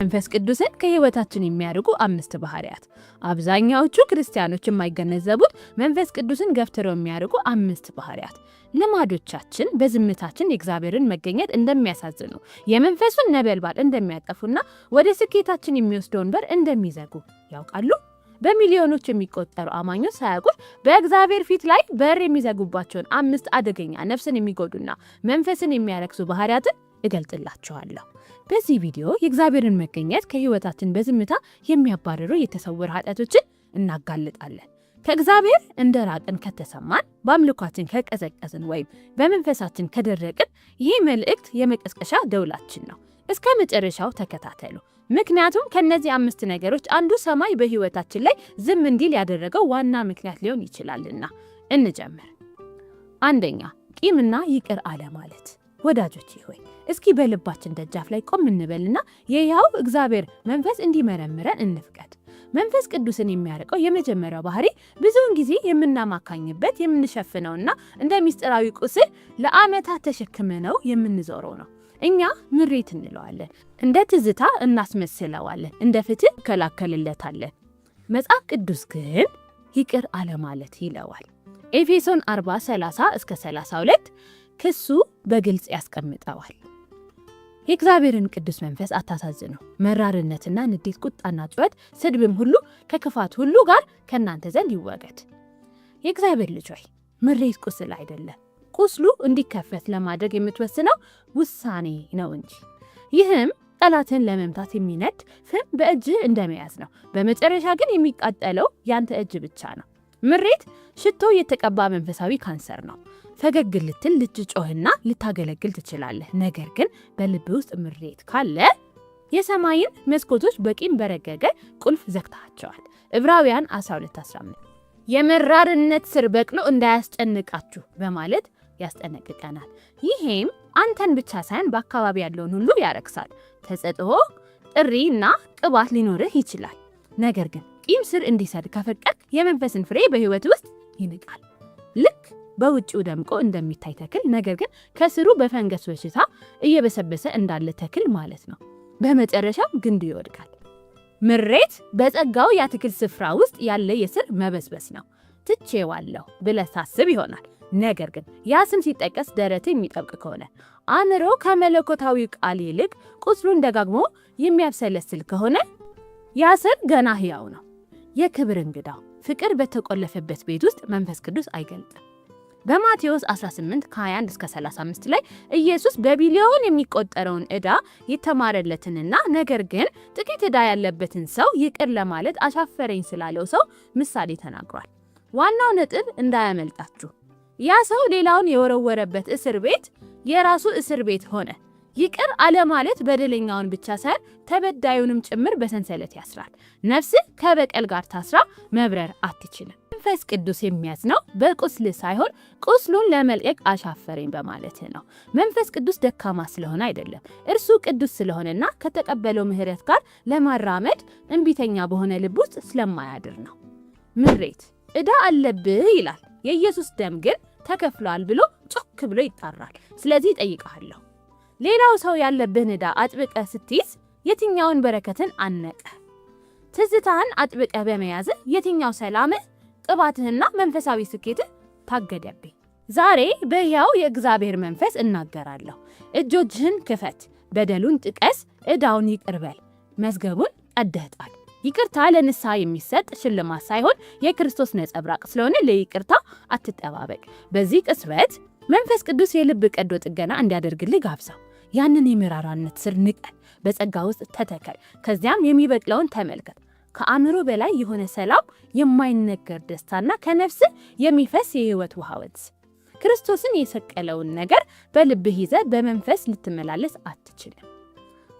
መንፈስ ቅዱስን ከህይወታችን የሚያርቁ 5 ባህሪያት። አብዛኛዎቹ ክርስቲያኖች የማይገነዘቡት መንፈስ ቅዱስን ገፍትረው የሚያርቁ 5 ባህሪያት። ልማዶቻችን በዝምታችን የእግዚአብሔርን መገኘት እንደሚያሳዝኑ፣ የመንፈሱን ነበልባል እንደሚያጠፉና ወደ ስኬታችን የሚወስደውን በር እንደሚዘጉ ያውቃሉ? በሚሊዮኖች የሚቆጠሩ አማኞች ሳያውቁት በእግዚአብሔር ፊት ላይ በር የሚዘጉባቸውን 5 አደገኛ ነፍስን የሚጎዱና መንፈስን የሚያረክሱ ባህሪያትን እገልጥላችኋለሁ። በዚህ ቪዲዮ የእግዚአብሔርን መገኘት ከህይወታችን በዝምታ የሚያባርሩ የተሰወሩ ኃጢአቶችን እናጋልጣለን። ከእግዚአብሔር እንደራቅን ከተሰማን፣ በአምልኳችን ከቀዘቀዝን ወይም በመንፈሳችን ከደረቅን ይህ መልእክት የመቀስቀሻ ደውላችን ነው። እስከ መጨረሻው ተከታተሉ። ምክንያቱም ከነዚህ 5 ነገሮች አንዱ ሰማይ በህይወታችን ላይ ዝም እንዲል ያደረገው ዋና ምክንያት ሊሆን ይችላልና። እንጀምር። 1. ቂምና ይቅር አለ ማለት። ወዳጆቼ ሆይ እስኪ በልባችን ደጃፍ ላይ ቆም እንበልና የሕያው እግዚአብሔር መንፈስ እንዲመረምረን እንፍቀድ። መንፈስ ቅዱስን የሚያርቀው የመጀመሪያው ባህሪ ብዙውን ጊዜ የምናማካኝበት የምንሸፍነውና እንደ ሚስጥራዊ ቁስል ለዓመታት ተሸክመነው የምንዞረው ነው። እኛ ምሬት እንለዋለን፣ እንደ ትዝታ እናስመስለዋለን፣ እንደ ፍትህ እንከላከልለታለን። መጽሐፍ ቅዱስ ግን ይቅር አለ ማለት ይለዋል። ኤፌሶን 40:30-32 ክሱ በግልጽ ያስቀምጠዋል። የእግዚአብሔርን ቅዱስ መንፈስ አታሳዝኑ። መራርነትና ንዴት፣ ቁጣና ጩኸት፣ ስድብም ሁሉ ከክፋት ሁሉ ጋር ከእናንተ ዘንድ ይወገድ። የእግዚአብሔር ልጅ ሆይ ምሬት ቁስል አይደለም። ቁስሉ እንዲከፈት ለማድረግ የምትወስነው ውሳኔ ነው እንጂ። ይህም ጠላትን ለመምታት የሚነድ ፍም በእጅህ እንደመያዝ ነው። በመጨረሻ ግን የሚቃጠለው ያንተ እጅ ብቻ ነው። ምሬት ሽቶ የተቀባ መንፈሳዊ ካንሰር ነው። ፈገግ ልትል ልትጮህና ልታገለግል ትችላለህ። ነገር ግን በልብ ውስጥ ምሬት ካለ የሰማይን መስኮቶች በቂም በረገገ ቁልፍ ዘግታቸዋል። ዕብራውያን 12:15 የመራርነት ስር በቅሎ እንዳያስጨንቃችሁ በማለት ያስጠነቅቀናል። ይሄም አንተን ብቻ ሳይሆን በአካባቢ ያለውን ሁሉ ያረክሳል። ተጸጥኦ፣ ጥሪና ቅባት ሊኖርህ ይችላል። ነገር ግን ቂም ስር እንዲሰድ ከፈቀድክ የመንፈስን ፍሬ በህይወት ውስጥ ይንቃል። ልክ በውጭው ደምቆ እንደሚታይ ተክል፣ ነገር ግን ከስሩ በፈንገስ በሽታ እየበሰበሰ እንዳለ ተክል ማለት ነው። በመጨረሻም ግንዱ ይወድቃል። ምሬት በጸጋው የአትክልት ስፍራ ውስጥ ያለ የስር መበስበስ ነው። ትቼዋለሁ ብለህ ታስብ ይሆናል። ነገር ግን ያ ስም ሲጠቀስ ደረት የሚጠብቅ ከሆነ፣ አእምሮ ከመለኮታዊ ቃል ይልቅ ቁስሉን ደጋግሞ የሚያብሰለስል ከሆነ ያ ስር ገና ሕያው ነው። የክብር እንግዳው ፍቅር በተቆለፈበት ቤት ውስጥ መንፈስ ቅዱስ አይገልጥም። በማቴዎስ 18:21-35 ላይ ኢየሱስ በቢሊዮን የሚቆጠረውን ዕዳ የተማረለትንና ነገር ግን ጥቂት ዕዳ ያለበትን ሰው ይቅር ለማለት አሻፈረኝ ስላለው ሰው ምሳሌ ተናግሯል። ዋናው ነጥብ እንዳያመልጣችሁ፣ ያ ሰው ሌላውን የወረወረበት እስር ቤት የራሱ እስር ቤት ሆነ። ይቅር አለ ማለት በደለኛውን ብቻ ሳይሆን ተበዳዩንም ጭምር በሰንሰለት ያስራል። ነፍስ ከበቀል ጋር ታስራ መብረር አትችልም። መንፈስ ቅዱስ የሚያዝነው በቁስል ሳይሆን ቁስሉን ለመልቀቅ አሻፈረኝ በማለት ነው። መንፈስ ቅዱስ ደካማ ስለሆነ አይደለም፣ እርሱ ቅዱስ ስለሆነና ከተቀበለው ምሕረት ጋር ለማራመድ እንቢተኛ በሆነ ልብ ውስጥ ስለማያድር ነው። ምሬት ዕዳ አለብህ ይላል። የኢየሱስ ደም ግን ተከፍሏል ብሎ ጮክ ብሎ ይጣራል። ስለዚህ እጠይቅሃለሁ፣ ሌላው ሰው ያለብህን ዕዳ አጥብቀ ስትይዝ የትኛውን በረከትን አነቀ? ትዝታህን አጥብቀ በመያዝ የትኛው ሰላምህ፣ ቅባትህና መንፈሳዊ ስኬትህ ታገደብኝ? ዛሬ በሕያው የእግዚአብሔር መንፈስ እናገራለሁ። እጆችህን ክፈት፣ በደሉን ጥቀስ፣ ዕዳውን ይቅር በል፣ መዝገቡን ቀደህ ጣል። ይቅርታ ለንስሐ የሚሰጥ ሽልማት ሳይሆን የክርስቶስ ነጸብራቅ ስለሆነ ለይቅርታ አትጠባበቅ። በዚህ ቅጽበት መንፈስ ቅዱስ የልብ ቀዶ ጥገና እንዲያደርግልህ ጋብዛው። ያንን የመራራነት ስር ንቀል፣ በጸጋ ውስጥ ተተከል። ከዚያም የሚበቅለውን ተመልከት። ከአእምሮ በላይ የሆነ ሰላም፣ የማይነገር ደስታና ከነፍስ የሚፈስ የህይወት ውሃ ወንዝ። ክርስቶስን የሰቀለውን ነገር በልብህ ይዘህ በመንፈስ ልትመላለስ አትችልም።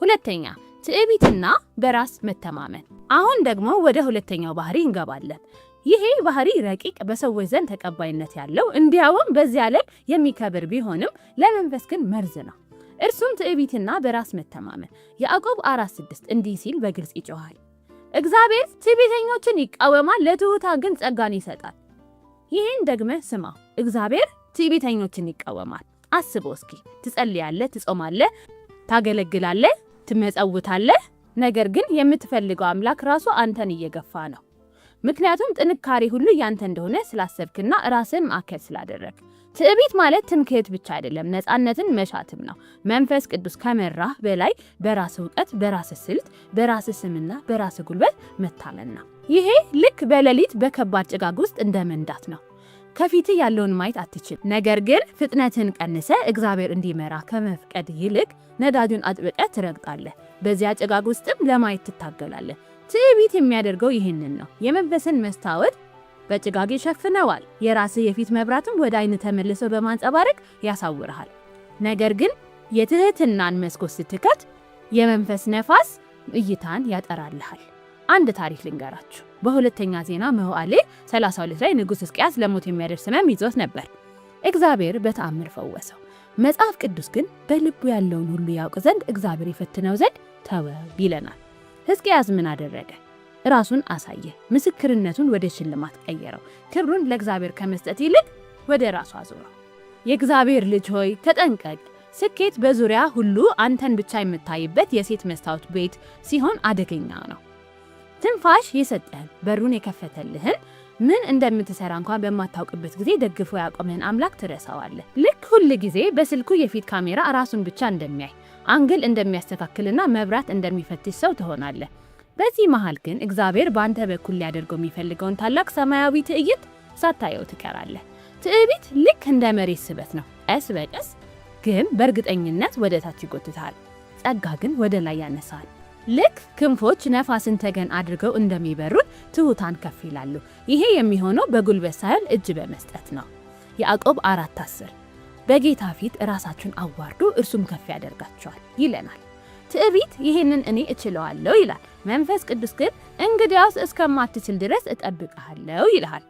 2. ትዕቢትና በራስ መተማመን። አሁን ደግሞ ወደ 2ኛው ባህሪ እንገባለን። ይሄ ባህሪ ረቂቅ፣ በሰዎች ዘንድ ተቀባይነት ያለው እንዲያውም በዚህ ዓለም የሚከብር ቢሆንም ለመንፈስ ግን መርዝ ነው። እርሱም ትዕቢትና በራስ መተማመን። ያዕቆብ 4:6 እንዲህ ሲል በግልጽ ይጮሃል፣ እግዚአብሔር ትዕቢተኞችን ይቃወማል፣ ለትሑታን ግን ጸጋን ይሰጣል። ይህን ደግመህ ስማው፣ እግዚአብሔር ትዕቢተኞችን ይቃወማል። አስበው እስኪ። ትጸልያለህ፣ ትጾማለህ፣ ታገለግላለህ፣ ትመጸውታለህ፣ ነገር ግን የምትፈልገው አምላክ ራሱ አንተን እየገፋ ነው። ምክንያቱም ጥንካሬ ሁሉ ያንተ እንደሆነ ስላሰብክና ራስን ማዕከል ስላደረግ። ትዕቢት ማለት ትምክህት ብቻ አይደለም፣ ነፃነትን መሻትም ነው። መንፈስ ቅዱስ ከመራህ በላይ በራስ እውቀት፣ በራስ ስልት፣ በራስ ስምና በራስ ጉልበት መታመን ነው። ይሄ ልክ በሌሊት በከባድ ጭጋግ ውስጥ እንደ መንዳት ነው። ከፊት ያለውን ማየት አትችል። ነገር ግን ፍጥነትን ቀንሰ እግዚአብሔር እንዲመራ ከመፍቀድ ይልቅ ነዳጁን አጥብቀ ትረግጣለህ። በዚያ ጭጋግ ውስጥም ለማየት ትታገላለህ። ትዕቢት የሚያደርገው ይህንን ነው። የመንፈስን መስታወት በጭጋግ ይሸፍነዋል። የራስህ የፊት መብራትም ወደ አይን ተመልሶ በማንጸባረቅ ያሳውርሃል። ነገር ግን የትህትናን መስኮት ስትከት የመንፈስ ነፋስ እይታን ያጠራልሃል። አንድ ታሪክ ልንገራችሁ። በሁለተኛ ዜና መዋዕል 32 ላይ ንጉሥ ሕዝቅያስ ለሞት የሚያደርስ ሕመም ይዞት ነበር። እግዚአብሔር በተአምር ፈወሰው። መጽሐፍ ቅዱስ ግን በልቡ ያለውን ሁሉ ያውቅ ዘንድ እግዚአብሔር ይፈትነው ዘንድ ተወው ይለናል። ሕዝቅያስ ምን አደረገ? ራሱን አሳየ። ምስክርነቱን ወደ ሽልማት ቀየረው። ክብሩን ለእግዚአብሔር ከመስጠት ይልቅ ወደ ራሱ አዞረው። የእግዚአብሔር ልጅ ሆይ ተጠንቀቅ። ስኬት በዙሪያ ሁሉ አንተን ብቻ የምታይበት የሴት መስታወት ቤት ሲሆን አደገኛ ነው። ትንፋሽ የሰጠህን በሩን የከፈተልህን ምን እንደምትሰራ እንኳን በማታውቅበት ጊዜ ደግፎ ያቆመህን አምላክ ትረሳዋለህ። ልክ ሁል ጊዜ በስልኩ የፊት ካሜራ ራሱን ብቻ እንደሚያይ አንግል እንደሚያስተካክልና መብራት እንደሚፈትሽ ሰው ትሆናለህ። በዚህ መሃል ግን እግዚአብሔር በአንተ በኩል ሊያደርገው የሚፈልገውን ታላቅ ሰማያዊ ትዕይንት ሳታየው ትቀራለህ። ትዕቢት ልክ እንደ መሬት ስበት ነው። ቀስ በቀስ ግን በእርግጠኝነት ወደ ታች ይጎትታል። ጸጋ ግን ወደ ላይ ያነሳል። ልክ ክንፎች ነፋስን ተገን አድርገው እንደሚበሩት ትሑታን ከፍ ይላሉ። ይሄ የሚሆነው በጉልበት ሳይሆን እጅ በመስጠት ነው። ያዕቆብ 4:10 በጌታ ፊት ራሳችሁን አዋርዱ እርሱም ከፍ ያደርጋችኋል ይለናል። ትዕቢት ይሄንን እኔ እችለዋለሁ ይላል። መንፈስ ቅዱስ ግን እንግዲያውስ እስከማትችል ድረስ እጠብቅሃለሁ ይልሃል።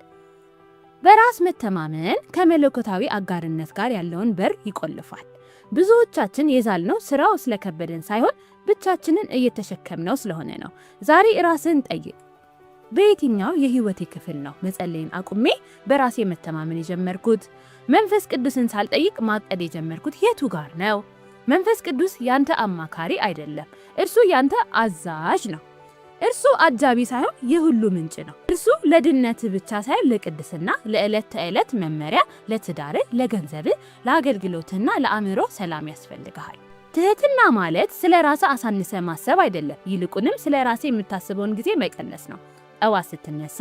በራስ መተማመን ከመለኮታዊ አጋርነት ጋር ያለውን በር ይቆልፋል። ብዙዎቻችን የዛልነው ስራው ስለከበደን ሳይሆን ብቻችንን እየተሸከምነው ስለሆነ ነው። ዛሬ ራስን ጠይቅ። በየትኛው የህይወቴ ክፍል ነው መጸለይን አቁሜ በራሴ መተማመን የጀመርኩት? መንፈስ ቅዱስን ሳልጠይቅ ማቀድ የጀመርኩት የቱ ጋር ነው? መንፈስ ቅዱስ ያንተ አማካሪ አይደለም፣ እርሱ ያንተ አዛዥ ነው። እርሱ አጃቢ ሳይሆን የሁሉ ምንጭ ነው። እርሱ ለድነት ብቻ ሳይሆን ለቅድስና፣ ለዕለት ተዕለት መመሪያ፣ ለትዳር፣ ለገንዘብ፣ ለአገልግሎትና ለአእምሮ ሰላም ያስፈልግሃል። ትህትና ማለት ስለ ራስ አሳንሰ ማሰብ አይደለም፣ ይልቁንም ስለ ራሴ የምታስበውን ጊዜ መቀነስ ነው። ጠዋት ስትነሳ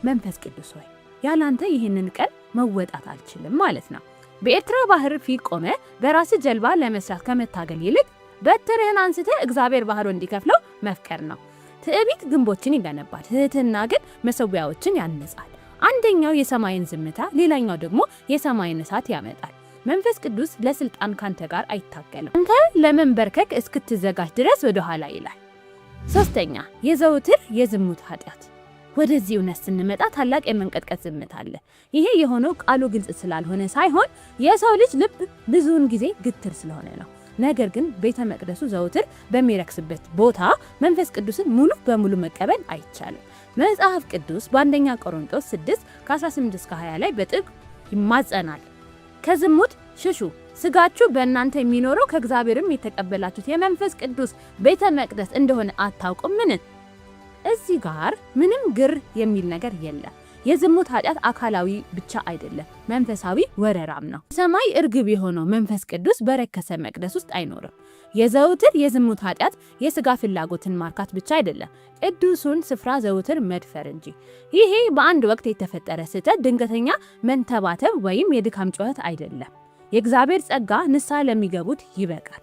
መንፈስ ቅዱስ ሆይ ያላንተ ይህንን ቀን መወጣት አልችልም ማለት ነው። በኤርትራ ባህር ፊት ቆመ በራስ ጀልባ ለመስራት ከመታገል ይልቅ በትርህን አንስተ እግዚአብሔር ባህሩ እንዲከፍለው መፍቀር ነው። ትዕቢት ግንቦችን ይገነባል፣ ትህትና ግን መሰዊያዎችን ያነጻል። አንደኛው የሰማይን ዝምታ፣ ሌላኛው ደግሞ የሰማይን እሳት ያመጣል። መንፈስ ቅዱስ ለስልጣን ካንተ ጋር አይታገልም። አንተ ለመንበርከክ እስክትዘጋጅ ድረስ ወደ ኋላ ይላል። ሶስተኛ የዘውትር የዝሙት ኃጢአት። ወደዚህ እውነት ስንመጣ ታላቅ የመንቀጥቀጥ ዝምታ አለ። ይሄ የሆነው ቃሉ ግልጽ ስላልሆነ ሳይሆን የሰው ልጅ ልብ ብዙውን ጊዜ ግትር ስለሆነ ነው። ነገር ግን ቤተ መቅደሱ ዘውትር በሚረክስበት ቦታ መንፈስ ቅዱስን ሙሉ በሙሉ መቀበል አይቻልም። መጽሐፍ ቅዱስ በአንደኛ ቆሮንቶስ 6:18-20 ላይ በጥብቅ ይማጸናል። ከዝሙት ሽሹ፣ ስጋችሁ በእናንተ የሚኖረው ከእግዚአብሔርም የተቀበላችሁት የመንፈስ ቅዱስ ቤተ መቅደስ እንደሆነ አታውቁምን? እዚህ ጋር ምንም ግር የሚል ነገር የለም። የዝሙት ኃጢአት አካላዊ ብቻ አይደለም፣ መንፈሳዊ ወረራም ነው። ሰማይ እርግብ የሆነው መንፈስ ቅዱስ በረከሰ መቅደስ ውስጥ አይኖርም። የዘውትር የዝሙት ኃጢአት የስጋ ፍላጎትን ማርካት ብቻ አይደለም፣ ቅዱሱን ስፍራ ዘውትር መድፈር እንጂ። ይሄ በአንድ ወቅት የተፈጠረ ስህተት፣ ድንገተኛ መንተባተብ ወይም የድካም ጩኸት አይደለም። የእግዚአብሔር ጸጋ ንስሐ ለሚገቡት ይበቃል።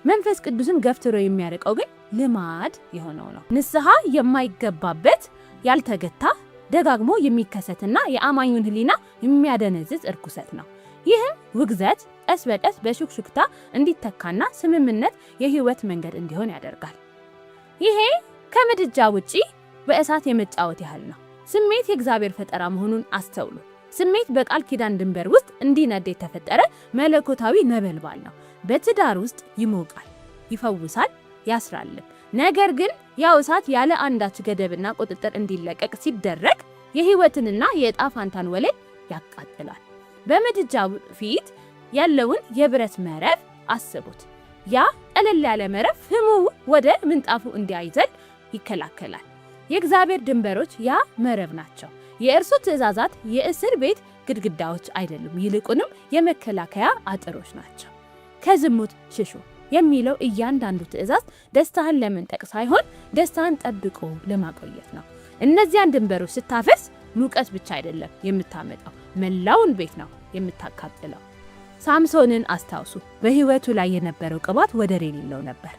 መንፈስ ቅዱስን ገፍትሮ የሚያርቀው ግን ልማድ የሆነው ነው። ንስሐ የማይገባበት ያልተገታ ደጋግሞ የሚከሰትና የአማኙን ሕሊና የሚያደነዝዝ እርኩሰት ነው። ይህም ውግዘት ቀስ በቀስ በሹክሹክታ እንዲተካና ስምምነት የህይወት መንገድ እንዲሆን ያደርጋል። ይሄ ከምድጃ ውጪ በእሳት የመጫወት ያህል ነው። ስሜት የእግዚአብሔር ፈጠራ መሆኑን አስተውሉ። ስሜት በቃል ኪዳን ድንበር ውስጥ እንዲነድ የተፈጠረ መለኮታዊ ነበልባል ነው። በትዳር ውስጥ ይሞቃል፣ ይፈውሳል፣ ያስራልም። ነገር ግን ያው እሳት ያለ አንዳች ገደብና ቁጥጥር እንዲለቀቅ ሲደረግ የህይወትንና የዕጣ ፋንታን ወለል ያቃጥላል። በምድጃው ፊት ያለውን የብረት መረብ አስቡት። ያ ቀለል ያለ መረብ ፍሙ ወደ ምንጣፉ እንዳይዘል ይከላከላል። የእግዚአብሔር ድንበሮች ያ መረብ ናቸው። የእርሱ ትእዛዛት የእስር ቤት ግድግዳዎች አይደሉም፣ ይልቁንም የመከላከያ አጥሮች ናቸው። ከዝሙት ሽሹ የሚለው እያንዳንዱ ትእዛዝ ደስታን ለመንጠቅ ሳይሆን ደስታን ጠብቆ ለማቆየት ነው። እነዚያን ድንበሮች ስታፈርስ ሙቀት ብቻ አይደለም የምታመጣው፣ መላውን ቤት ነው የምታቃጥለው። ሳምሶንን አስታውሱ። በሕይወቱ ላይ የነበረው ቅባት ወደር የሌለው ነበር።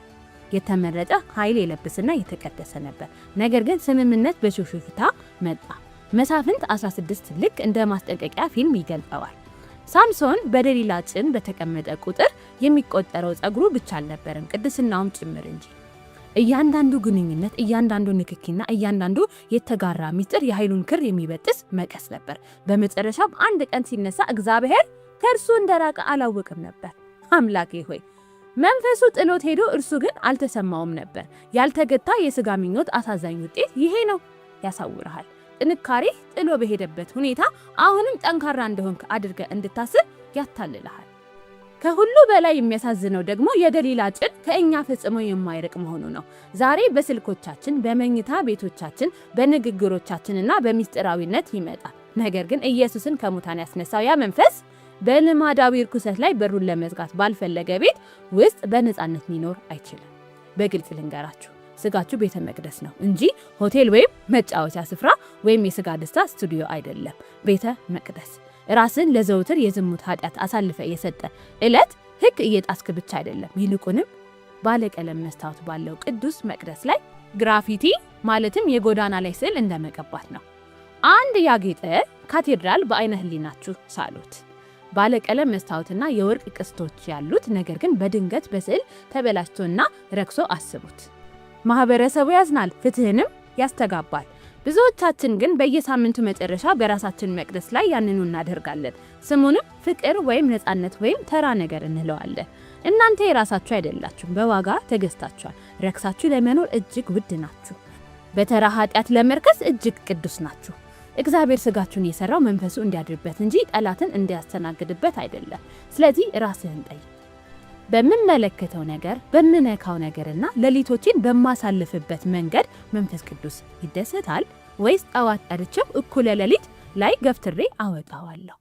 የተመረጠ ኃይል የለበሰና የተቀደሰ ነበር። ነገር ግን ስምምነት በሹክሹክታ መጣ። መሳፍንት 16 ልክ እንደ ማስጠንቀቂያ ፊልም ይገልጸዋል። ሳምሶን በደሊላ ጭን በተቀመጠ ቁጥር የሚቆጠረው ጸጉሩ ብቻ አልነበረም፣ ቅድስናውም ጭምር እንጂ። እያንዳንዱ ግንኙነት፣ እያንዳንዱ ንክኪና እያንዳንዱ የተጋራ ሚስጥር የኃይሉን ክር የሚበጥስ መቀስ ነበር። በመጨረሻም አንድ ቀን ሲነሳ እግዚአብሔር ከእርሱ እንደራቀ አላወቅም ነበር። አምላኬ ሆይ መንፈሱ ጥሎት ሄዶ እርሱ ግን አልተሰማውም ነበር። ያልተገታ የሥጋ ምኞት አሳዛኝ ውጤት ይሄ ነው። ያሳውርሃል። ጥንካሬ ጥሎ በሄደበት ሁኔታ አሁንም ጠንካራ እንደሆንክ አድርገህ እንድታስብ ያታልልሃል። ከሁሉ በላይ የሚያሳዝነው ደግሞ የደሊላ ጭን ከእኛ ፈጽሞ የማይርቅ መሆኑ ነው። ዛሬ በስልኮቻችን፣ በመኝታ ቤቶቻችን፣ በንግግሮቻችንና በሚስጥራዊነት ይመጣል። ነገር ግን ኢየሱስን ከሙታን ያስነሳው ያ መንፈስ በልማዳዊ ርኩሰት ላይ በሩን ለመዝጋት ባልፈለገ ቤት ውስጥ በነፃነት ሊኖር አይችልም። በግልጽ ልንገራችሁ፣ ስጋችሁ ቤተ መቅደስ ነው እንጂ ሆቴል ወይም መጫወቻ ስፍራ ወይም የስጋ ደስታ ስቱዲዮ አይደለም። ቤተ መቅደስ ራስን ለዘውትር የዝሙት ኃጢአት አሳልፈ የሰጠ ዕለት ሕግ እየጣስክ ብቻ አይደለም፣ ይልቁንም ባለቀለም መስታወት ባለው ቅዱስ መቅደስ ላይ ግራፊቲ ማለትም የጎዳና ላይ ስዕል እንደመቀባት ነው። አንድ ያጌጠ ካቴድራል በአይነ ህሊናችሁ ሳሉት። ባለቀለም መስታወትና የወርቅ ቅስቶች ያሉት ነገር ግን በድንገት በስዕል ተበላሽቶና ረክሶ አስቡት። ማህበረሰቡ ያዝናል፣ ፍትህንም ያስተጋባል። ብዙዎቻችን ግን በየሳምንቱ መጨረሻ በራሳችን መቅደስ ላይ ያንኑ እናደርጋለን። ስሙንም ፍቅር ወይም ነፃነት ወይም ተራ ነገር እንለዋለን። እናንተ የራሳችሁ አይደላችሁም፣ በዋጋ ተገዝታችኋል። ረክሳችሁ ለመኖር እጅግ ውድ ናችሁ። በተራ ኃጢአት ለመርከስ እጅግ ቅዱስ ናችሁ። እግዚአብሔር ስጋችሁን የሰራው መንፈሱ እንዲያድርበት እንጂ ጠላትን እንዲያስተናግድበት አይደለም። ስለዚህ ራስህን ጠይቅ። በምመለከተው ነገር፣ በምነካው ነገርና ሌሊቶችን በማሳልፍበት መንገድ መንፈስ ቅዱስ ይደሰታል ወይስ ጠዋት ጠርቼው እኩለ ሌሊት ላይ ገፍትሬ አወጣዋለሁ?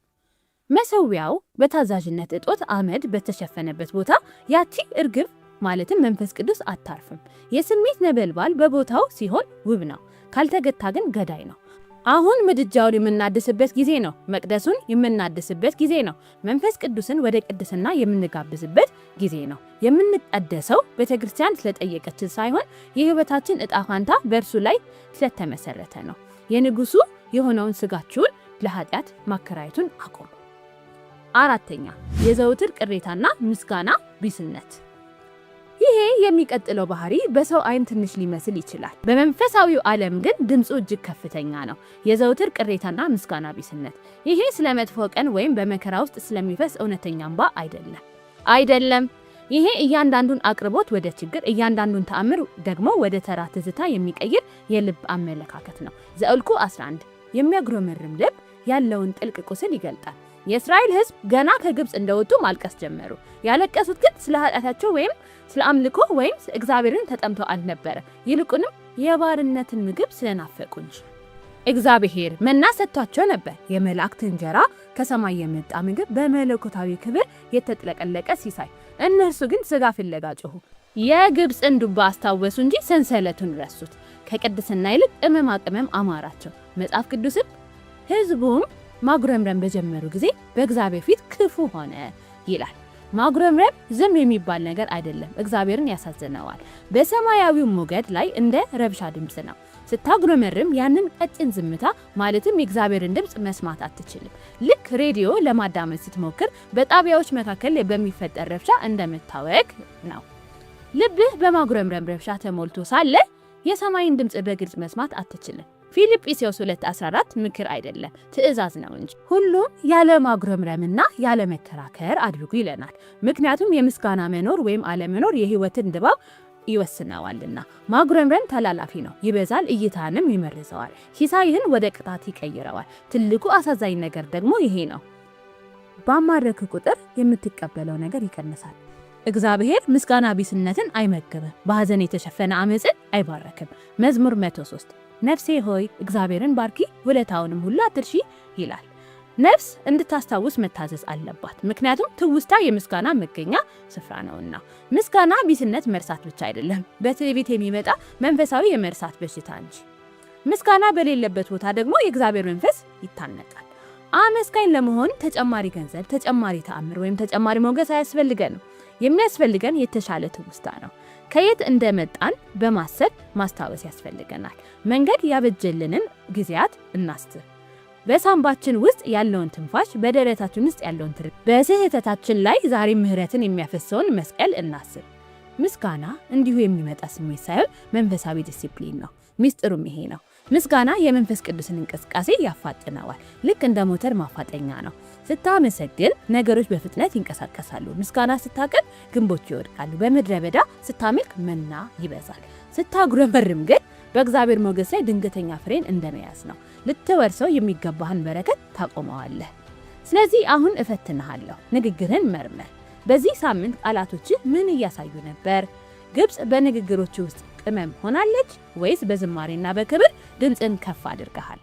መሰዊያው በታዛዥነት እጦት አመድ በተሸፈነበት ቦታ ያቺ እርግብ ማለትም መንፈስ ቅዱስ አታርፍም። የስሜት ነበልባል በቦታው ሲሆን ውብ ነው፣ ካልተገታ ግን ገዳይ ነው። አሁን ምድጃውን የምናድስበት ጊዜ ነው። መቅደሱን የምናድስበት ጊዜ ነው። መንፈስ ቅዱስን ወደ ቅድስና የምንጋብዝበት ጊዜ ነው። የምንቀደሰው ቤተክርስቲያን ስለጠየቀችን ሳይሆን የሕይወታችን ዕጣ ፋንታ በእርሱ ላይ ስለተመሰረተ ነው። የንጉሱ የሆነውን ስጋችሁን ለኃጢአት ማከራየቱን አቁሙ። አራተኛ፣ የዘውትር ቅሬታና ምስጋና ቢስነት። ይሄ የሚቀጥለው ባህሪ በሰው አይን ትንሽ ሊመስል ይችላል። በመንፈሳዊው ዓለም ግን ድምፁ እጅግ ከፍተኛ ነው። የዘውትር ቅሬታና ምስጋና ቢስነት። ይሄ ስለ መጥፎ ቀን ወይም በመከራ ውስጥ ስለሚፈስ እውነተኛ እንባ አይደለም። ይሄ እያንዳንዱን አቅርቦት ወደ ችግር፣ እያንዳንዱን ተአምር ደግሞ ወደ ተራ ትዝታ የሚቀይር የልብ አመለካከት ነው። ዘኍልቍ 11 የሚያጉረመርም ልብ ያለውን ጥልቅ ቁስል ይገልጣል። የእስራኤል ሕዝብ ገና ከግብጽ እንደወጡ ማልቀስ ጀመሩ። ያለቀሱት ግን ስለ ኃጢአታቸው ወይም ስለ አምልኮ ወይም እግዚአብሔርን ተጠምተው አልነበረ፣ ይልቁንም የባርነትን ምግብ ስለናፈቁ እንጂ። እግዚአብሔር መና ሰጥቷቸው ነበር፣ የመላእክት እንጀራ፣ ከሰማይ የመጣ ምግብ፣ በመለኮታዊ ክብር የተጥለቀለቀ ሲሳይ። እነርሱ ግን ስጋ ፍለጋ ጮሁ። የግብጽን ዱባ አስታወሱ እንጂ ሰንሰለቱን ረሱት። ከቅድስና ይልቅ ቅመማ ቅመም አማራቸው። መጽሐፍ ቅዱስም ሕዝቡም ማጉረምረም በጀመሩ ጊዜ በእግዚአብሔር ፊት ክፉ ሆነ ይላል። ማጉረምረም ዝም የሚባል ነገር አይደለም፣ እግዚአብሔርን ያሳዝነዋል። በሰማያዊው ሞገድ ላይ እንደ ረብሻ ድምፅ ነው። ስታጉረመርም ያንን ቀጭን ዝምታ ማለትም የእግዚአብሔርን ድምፅ መስማት አትችልም። ልክ ሬዲዮ ለማዳመጥ ስትሞክር በጣቢያዎች መካከል በሚፈጠር ረብሻ እንደምታወቅ ነው። ልብህ በማጉረምረም ረብሻ ተሞልቶ ሳለ የሰማይን ድምፅ በግልጽ መስማት አትችልም። ፊልጵስዩስ 2:14 ምክር አይደለም ትእዛዝ ነው እንጂ። ሁሉም ያለ ማጉረምረምና ያለ መከራከር አድርጉ ይለናል። ምክንያቱም የምስጋና መኖር ወይም አለመኖር የሕይወትን ድባብ ይወስነዋልና። ማጉረምረም ተላላፊ ነው፣ ይበዛል፣ እይታንም ይመርዘዋል፣ ሲሳይህን ወደ ቅጣት ይቀይረዋል። ትልቁ አሳዛኝ ነገር ደግሞ ይሄ ነው። ባማረክ ቁጥር የምትቀበለው ነገር ይቀንሳል። እግዚአብሔር ምስጋና ቢስነትን አይመግብም፣ በሐዘን የተሸፈነ አመፅን አይባረክም። መዝሙር 103 ነፍሴ ሆይ እግዚአብሔርን ባርኪ፣ ውለታውንም ሁሉ አትርሺ ይላል። ነፍስ እንድታስታውስ መታዘዝ አለባት፣ ምክንያቱም ትውስታ የምስጋና መገኛ ስፍራ ነውና። ምስጋና ቢስነት መርሳት ብቻ አይደለም፣ በትዕቢት የሚመጣ መንፈሳዊ የመርሳት በሽታ እንጂ። ምስጋና በሌለበት ቦታ ደግሞ የእግዚአብሔር መንፈስ ይታነቃል። አመስጋኝ ለመሆን ተጨማሪ ገንዘብ፣ ተጨማሪ ተአምር ወይም ተጨማሪ ሞገስ አያስፈልገንም። የሚያስፈልገን የተሻለ ትውስታ ነው። ከየት እንደመጣን በማሰብ ማስታወስ ያስፈልገናል። መንገድ ያበጀልንን ጊዜያት እናስብ። በሳምባችን ውስጥ ያለውን ትንፋሽ፣ በደረታችን ውስጥ ያለውን ትርፍ፣ በስህተታችን ላይ ዛሬ ምህረትን የሚያፈሰውን መስቀል እናስብ። ምስጋና እንዲሁ የሚመጣ ስሜት ሳይሆን መንፈሳዊ ዲሲፕሊን ነው። ሚስጥሩም ይሄ ነው። ምስጋና የመንፈስ ቅዱስን እንቅስቃሴ ያፋጥነዋል። ልክ እንደ ሞተር ማፋጠኛ ነው። ስታመሰግን ነገሮች በፍጥነት ይንቀሳቀሳሉ። ምስጋና ስታቀርብ ግንቦች ይወድቃሉ። በምድረ በዳ ስታመልክ መና ይበዛል። ስታጉረመርም ግን በእግዚአብሔር ሞገስ ላይ ድንገተኛ ፍሬን እንደመያዝ ነው። ልትወርሰው የሚገባህን በረከት ታቆመዋለህ። ስለዚህ አሁን እፈትንሃለሁ። ንግግርህን መርምር። በዚህ ሳምንት ቃላቶች ምን እያሳዩ ነበር? ግብጽ በንግግሮች ውስጥ ቅመም ሆናለች ወይስ በዝማሬና በክብር ድምፅን ከፍ አድርገሃል?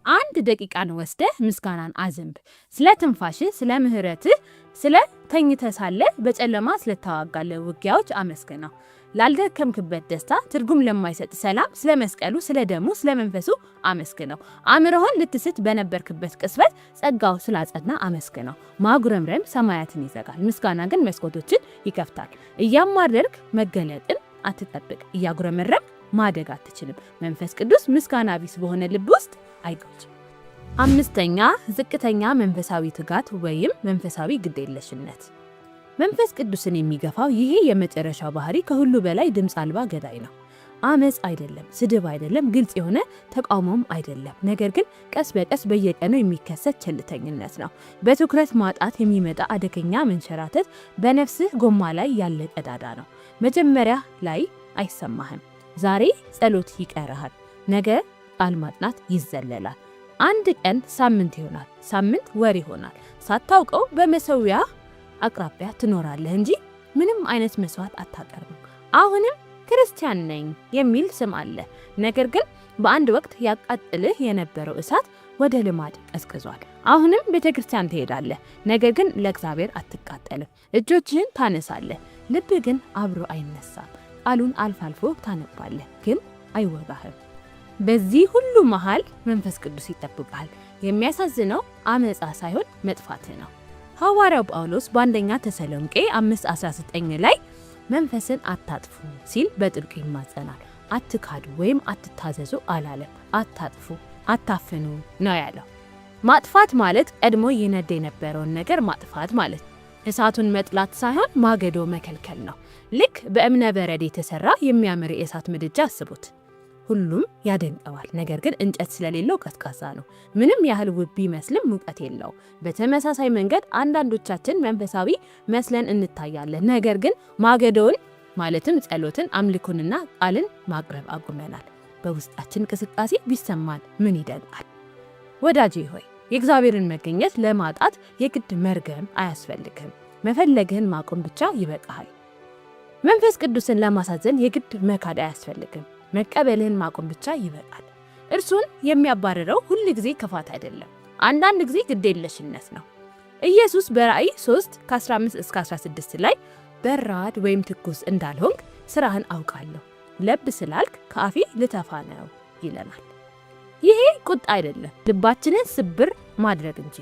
አንድ ደቂቃን ወስደህ ምስጋናን አዝንብ። ስለ ትንፋሽህ፣ ስለ ምህረትህ፣ ስለ ተኝተህ ሳለ በጨለማ ስለተዋጋለህ ውጊያዎች አመስግነው። ላልደከምክበት ደስታ፣ ትርጉም ለማይሰጥ ሰላም፣ ስለ መስቀሉ፣ ስለ ደሙ፣ ስለ መንፈሱ አመስግነው። አእምሮህን ልትስት በነበርክበት ቅስበት ጸጋው ስላጸና አመስግነው። ማጉረምረም ሰማያትን ይዘጋል፣ ምስጋና ግን መስኮቶችን ይከፍታል። እያማረርክ መገለጥን አትጠብቅ፣ እያጉረመረም ማደግ አትችልም። መንፈስ ቅዱስ ምስጋና ቢስ በሆነ ልብ ውስጥ አይገኝም። አምስተኛ ዝቅተኛ መንፈሳዊ ትጋት ወይም መንፈሳዊ ግዴለሽነት። መንፈስ ቅዱስን የሚገፋው ይሄ የመጨረሻው ባህሪ ከሁሉ በላይ ድምፅ አልባ ገዳይ ነው። አመፅ አይደለም፣ ስድብ አይደለም፣ ግልጽ የሆነ ተቃውሞም አይደለም። ነገር ግን ቀስ በቀስ በየቀኑ የሚከሰት ቸልተኝነት ነው። በትኩረት ማጣት የሚመጣ አደገኛ መንሸራተት፣ በነፍስህ ጎማ ላይ ያለ ቀዳዳ ነው። መጀመሪያ ላይ አይሰማህም። ዛሬ ጸሎት ይቀርሃል፣ ነገ ቃል ማጥናት ይዘለላል። አንድ ቀን ሳምንት ይሆናል፣ ሳምንት ወር ይሆናል። ሳታውቀው በመሰዊያ አቅራቢያ ትኖራለህ እንጂ ምንም አይነት መስዋዕት አታቀርብም። አሁንም ክርስቲያን ነኝ የሚል ስም አለ። ነገር ግን በአንድ ወቅት ያቃጥልህ የነበረው እሳት ወደ ልማድ ቀዝቅዟል። አሁንም ቤተክርስቲያን ትሄዳለህ፣ ነገር ግን ለእግዚአብሔር አትቃጠልም። እጆችህን ታነሳለህ፣ ልብ ግን አብሮ አይነሳም። ቃሉን አልፎ አልፎ ታነባለህ፣ ግን አይወጋህም። በዚህ ሁሉ መሃል መንፈስ ቅዱስ ይጠብቃል። የሚያሳዝነው አመፃ ሳይሆን መጥፋትህ ነው። ሐዋርያው ጳውሎስ በአንደኛ ተሰሎንቄ 5:19 ላይ መንፈስን አታጥፉ ሲል በጥብቅ ይማጸናል። አትካዱ ወይም አትታዘዙ አላለም። አታጥፉ፣ አታፍኑ ነው ያለው። ማጥፋት ማለት ቀድሞ ይነድ የነበረውን ነገር ማጥፋት ማለት ነው። እሳቱን መጥላት ሳይሆን ማገዶ መከልከል ነው። ልክ በእብነ በረድ የተሰራ የሚያምር የእሳት ምድጃ አስቡት። ሁሉም ያደንቀዋል፣ ነገር ግን እንጨት ስለሌለው ቀዝቃዛ ነው። ምንም ያህል ውብ ቢመስልም ሙቀት የለው። በተመሳሳይ መንገድ አንዳንዶቻችን መንፈሳዊ መስለን እንታያለን፣ ነገር ግን ማገዶውን ማለትም ጸሎትን፣ አምልኮንና ቃልን ማቅረብ አቁመናል። በውስጣችን እንቅስቃሴ ቢሰማን ምን ይደንቃል? ወዳጄ ሆይ የእግዚአብሔርን መገኘት ለማጣት የግድ መርገም አያስፈልግም። መፈለግህን ማቆም ብቻ ይበቃሃል። መንፈስ ቅዱስን ለማሳዘን የግድ መካድ አያስፈልግም። መቀበልህን ማቆም ብቻ ይበቃል። እርሱን የሚያባርረው ሁል ጊዜ ክፋት አይደለም፣ አንዳንድ ጊዜ ግዴለሽነት ነው። ኢየሱስ በራእይ 3:15-16 ላይ በራድ ወይም ትኩስ እንዳልሆንክ ስራህን አውቃለሁ፣ ለብ ስላልክ ከአፌ ልተፋ ነው ይለናል። ይሄ ቁጣ አይደለም፣ ልባችንን ስብር ማድረግ እንጂ።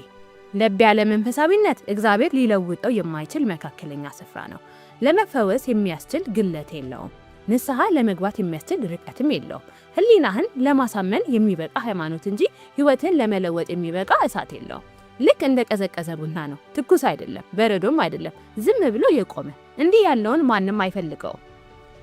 ለብ ያለ መንፈሳዊነት እግዚአብሔር ሊለውጠው የማይችል መካከለኛ ስፍራ ነው። ለመፈወስ የሚያስችል ግለት የለውም። ንስሐ ለመግባት የሚያስችል ርቀትም የለውም። ህሊናህን ለማሳመን የሚበቃ ሃይማኖት እንጂ ህይወትን ለመለወጥ የሚበቃ እሳት የለውም። ልክ እንደ ቀዘቀዘ ቡና ነው። ትኩስ አይደለም፣ በረዶም አይደለም፣ ዝም ብሎ የቆመ። እንዲህ ያለውን ማንም አይፈልገውም።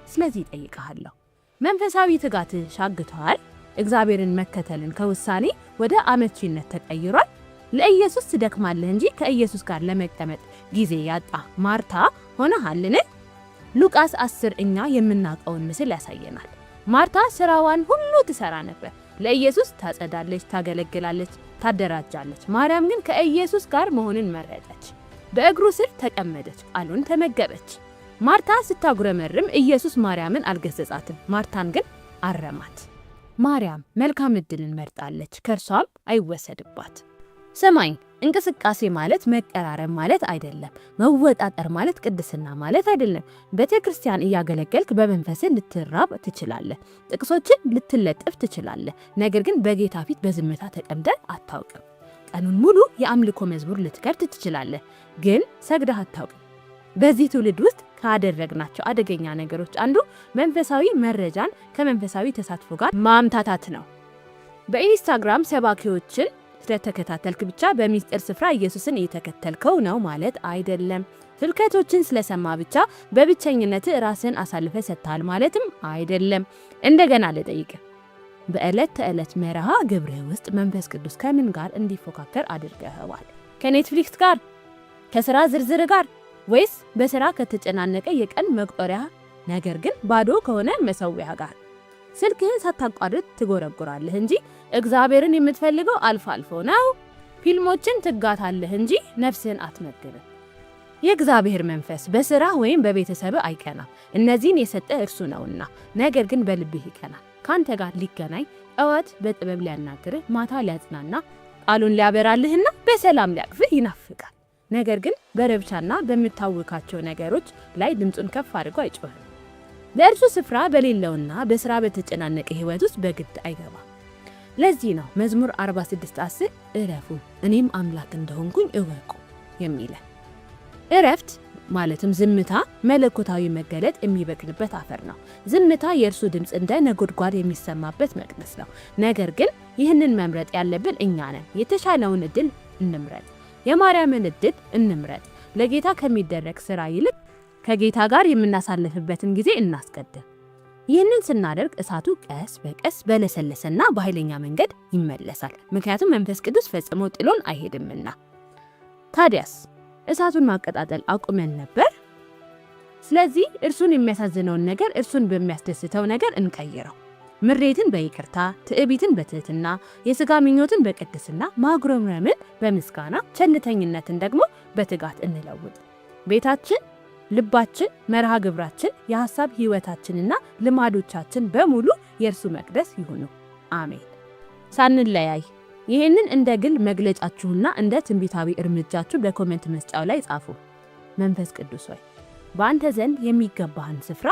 ስለዚህ እጠይቅሃለሁ፣ መንፈሳዊ ትጋትህ ሻግቷል? እግዚአብሔርን መከተልን ከውሳኔ ወደ አመቺነት ተቀይሯል? ለኢየሱስ ትደክማለህ እንጂ ከኢየሱስ ጋር ለመቀመጥ ጊዜ ያጣ ማርታ ሆነሃልን? ሉቃስ 10 እኛ የምናውቀውን ምስል ያሳየናል። ማርታ ስራዋን ሁሉ ትሰራ ነበር። ለኢየሱስ ታጸዳለች፣ ታገለግላለች፣ ታደራጃለች። ማርያም ግን ከኢየሱስ ጋር መሆንን መረጠች። በእግሩ ስር ተቀመጠች፣ ቃሉን ተመገበች። ማርታ ስታጉረመርም ኢየሱስ ማርያምን አልገሰጻትም፣ ማርታን ግን አረማት። ማርያም መልካም ዕድልን መርጣለች፣ ከእርሷም አይወሰድባት። ሰማኝ እንቅስቃሴ ማለት መቀራረብ ማለት አይደለም። መወጣጠር ማለት ቅድስና ማለት አይደለም። ቤተክርስቲያን እያገለገልክ በመንፈስ ልትራብ ትችላለህ። ጥቅሶችን ልትለጥፍ ትችላለህ። ነገር ግን በጌታ ፊት በዝምታ ተቀምጠህ አታውቅም። ቀኑን ሙሉ የአምልኮ መዝሙር ልትከርት ትችላለህ፣ ግን ሰግደህ አታውቅም። በዚህ ትውልድ ውስጥ ካደረግናቸው አደገኛ ነገሮች አንዱ መንፈሳዊ መረጃን ከመንፈሳዊ ተሳትፎ ጋር ማምታታት ነው። በኢንስታግራም ሰባኪዎችን ስለተከታተልክ ብቻ በሚስጥር ስፍራ ኢየሱስን እየተከተልከው ነው ማለት አይደለም። ስብከቶችን ስለሰማ ብቻ በብቸኝነት ራስን አሳልፈ ሰጥተሃል ማለትም አይደለም። እንደገና ልጠይቅ፣ በዕለት ተዕለት መርሃ ግብርህ ውስጥ መንፈስ ቅዱስ ከምን ጋር እንዲፎካከር አድርገኸዋል? ከኔትፍሊክስ ጋር? ከስራ ዝርዝር ጋር? ወይስ በስራ ከተጨናነቀ የቀን መቁጠሪያ ነገር ግን ባዶ ከሆነ መሰዊያ ጋር? ስልክህን ሳታቋርጥ ትጎረጉራለህ እንጂ እግዚአብሔርን የምትፈልገው አልፎ አልፎ ነው። ፊልሞችን ትጋታለህ እንጂ ነፍስህን አትመግብም። የእግዚአብሔር መንፈስ በስራ ወይም በቤተሰብ አይቀናም፣ እነዚህን የሰጠ እርሱ ነውና። ነገር ግን በልብህ ይቀናል። ካንተ ጋር ሊገናኝ፣ ጠዋት በጥበብ ሊያናግርህ፣ ማታ ሊያጽናና፣ ቃሉን ሊያበራልህና በሰላም ሊያቅፍህ ይናፍቃል። ነገር ግን በረብሻና በምታውካቸው ነገሮች ላይ ድምፁን ከፍ አድርጎ አይጮህም። ለእርሱ ስፍራ በሌለውና በስራ በተጨናነቀ ህይወት ውስጥ በግድ አይገባም። ለዚህ ነው መዝሙር 46:10 እረፉ እኔም አምላክ እንደሆንኩኝ እወቁ የሚለ። እረፍት ማለትም ዝምታ መለኮታዊ መገለጥ የሚበቅልበት አፈር ነው። ዝምታ የእርሱ ድምፅ እንደ ነጎድጓድ የሚሰማበት መቅደስ ነው። ነገር ግን ይህንን መምረጥ ያለብን እኛ ነን። የተሻለውን እድል እንምረጥ። የማርያምን እድል እንምረጥ። ለጌታ ከሚደረግ ስራ ይልቅ ከጌታ ጋር የምናሳልፍበትን ጊዜ እናስቀድም። ይህንን ስናደርግ እሳቱ ቀስ በቀስ በለሰለሰና በኃይለኛ መንገድ ይመለሳል። ምክንያቱም መንፈስ ቅዱስ ፈጽሞ ጥሎን አይሄድምና። ታዲያስ እሳቱን ማቀጣጠል አቁመን ነበር? ስለዚህ እርሱን የሚያሳዝነውን ነገር እርሱን በሚያስደስተው ነገር እንቀይረው። ምሬትን በይቅርታ፣ ትዕቢትን በትህትና፣ የሥጋ ምኞትን በቅድስና፣ ማጉረምረምን በምስጋና፣ ቸልተኝነትን ደግሞ በትጋት እንለውጥ። ቤታችን፣ ልባችን፣ መርሃ ግብራችን፣ የሐሳብ ሕይወታችንና ልማዶቻችን በሙሉ የእርሱ መቅደስ ይሁኑ። አሜን። ሳንለያይ ይህንን እንደ ግል መግለጫችሁና እንደ ትንቢታዊ እርምጃችሁ በኮሜንት መስጫው ላይ ጻፉ። መንፈስ ቅዱስ ሆይ በአንተ ዘንድ የሚገባህን ስፍራ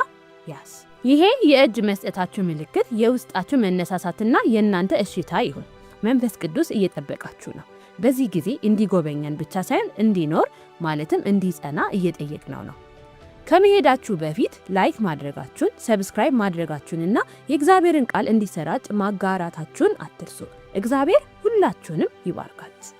ያዝ። ይሄ የእጅ መስጠታችሁ ምልክት የውስጣችሁ መነሳሳትና የእናንተ እሽታ ይሁን። መንፈስ ቅዱስ እየጠበቃችሁ ነው። በዚህ ጊዜ እንዲጎበኘን ብቻ ሳይሆን እንዲኖር ማለትም እንዲጸና እየጠየቅነው ነው። ከመሄዳችሁ በፊት ላይክ ማድረጋችሁን፣ ሰብስክራይብ ማድረጋችሁንና የእግዚአብሔርን ቃል እንዲሰራጭ ማጋራታችሁን አትርሱ። እግዚአብሔር ሁላችሁንም ይባርካችሁ።